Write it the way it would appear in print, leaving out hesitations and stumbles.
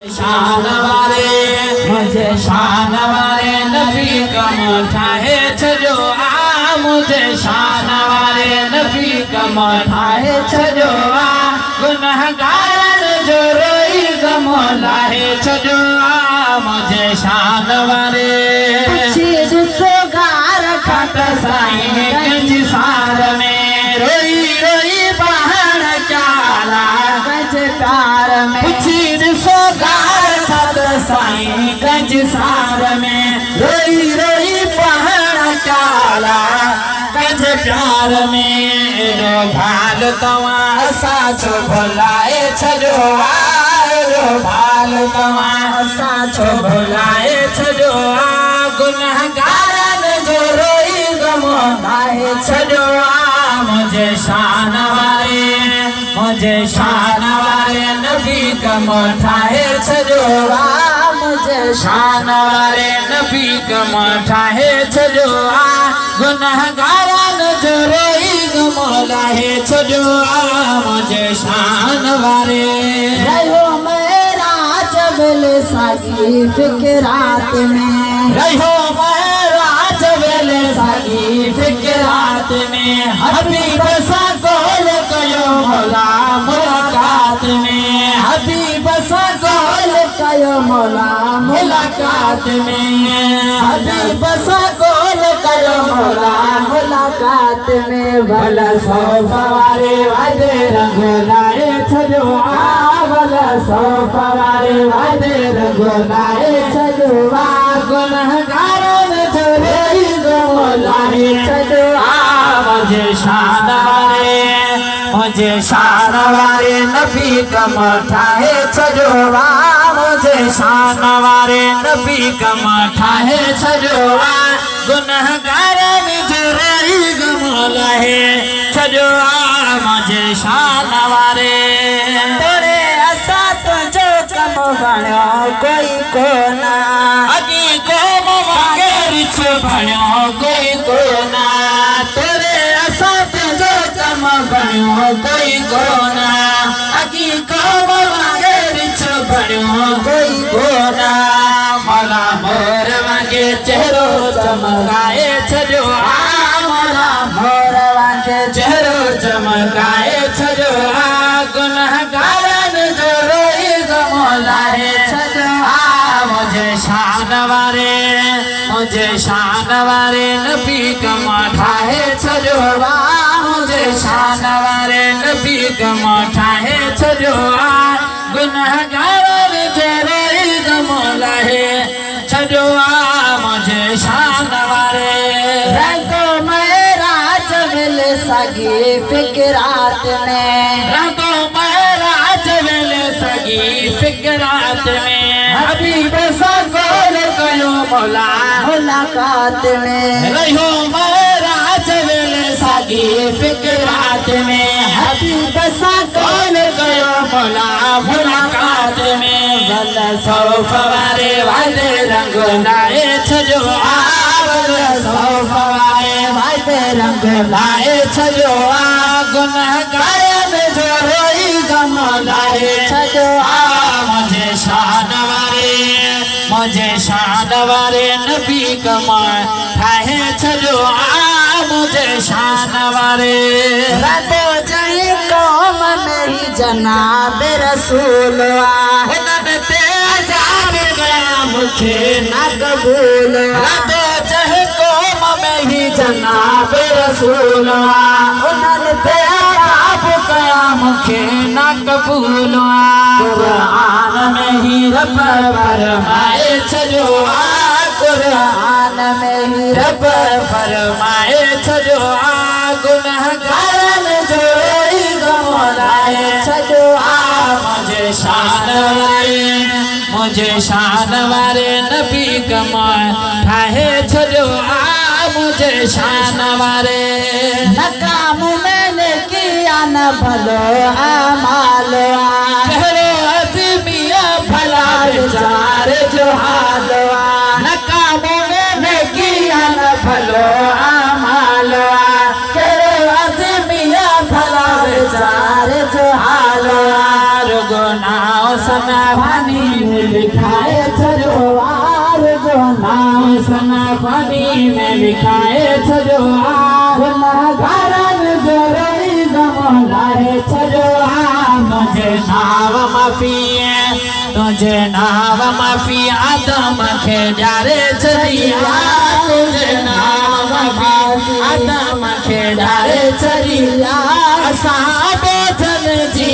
शान वारे मुझे शान वारे नबी कम ठाहे छजो आ मुझे शान वारे नबी कम ठाहे छजो आ गुनहगारन जो रोई गम लाहे छजो आ मुझे शान वारे गार खट साईं गंज सार में रोई रोई बहन चाला गंज कार में साईं गंज सार में रोई रोई पहाड़ चाला गंज प्यार में रो भाल तवा साचो भुलाए छजो रो भाल तवा साचो भुलाए छजो गुनहगारन जो रोई गम लाए छजो मुझे शान वारे नबी कम ठाहे छजो मुझे शान वारे नबी कम ठाहे छजो गुनहगारन जो रोई गम लाहे छजो मुझे शान वारे रहो मेरा जबल साकी फिक्रात में रहो मेरा जबल साकी फिक्रात में हबीब सा गोल कयो मौला मुलाकात में हबीब सा गोल कयो मौला मुलाकात में हबीब सा गोल कयो मौला मुलाकात में भला सौ फवारे वादे रंग लाए छजो भला सौ फवारे वादे रंग लाए छजो गुनहगारन जो रोई गम लाए छजो मुझे शान वारे नबी कम ठाहे छजो मुझे शान वारे नबी कम ठाहे छजो गुनहगारन जो रोई गम लाहे छजो मुझे शान वारे तोरे असा तुझो कम बणो कोई कोना अगी कोम वागे रिछ बणो कोई कोना तोरे असा तुझो कम बणो कोई कोना अगी कोम वागे रिछ बणो कोई कोना मौला मोर वागे चेहरो चमकाए छजो मौला मोर वागे चेहरो चमकाए छजो गुनहगारन जो रोई गम लाहे छजो मुझे शान वारे नबी कम ठाहे छजो मुझे शान वारे नबी कम ठाहे छजो गुनहगारन जो रोई गम लाहे छजो मुझे शान वारे रंगो मेरा जबल सगी फिक्रात में रंगो मेरा जबल सगी फिक्रात में हबीब सा गोल कयो मौला मुलाकात में रहो मेरा जबल सगी फिक्रात में हबीब सा गोल कयो मौला मुलाकात में भल सौ फवारे वाले रंग लाए छजो सौ फवारे वाले रंग लाए छजो गुनहगारन जो रोई गम लाए छजो मुझे शान वारे नबी कम ठाहे छजो मुझे शान वारे रतो जई कौम में ही जनाब रसूल ते आजाद गया मुझे न कबूल रतो जई कौम में ही जनाब रसूल ते आजाद गया मुझे न कबूल कुरान में ही रब फरमाए छजो कुरान में ही रब फरमाए छजो गुनहगारन जो रोई गम लाए छजो मुझे शान वारे नबी कम ठाहे छजो मुझे शान वारे नकाम मैंने किया न भलो अमाल भला विचार जो हालवा नकामों में किया न भलो अमालवा करे अज़मिया भला विचार जो हालवा रुगुनाओं सना भानी में लिखाए छो आर जो नाम सना पानी में लिखाए छो आर घरन जो रही दम लाए छो तुझे नाव माफी तुझे नाव माफी आदम खे ॾियारे छॾिया तुझे नाव माफी आदम खे ॾियारे छॾिया असां ॿोधन जी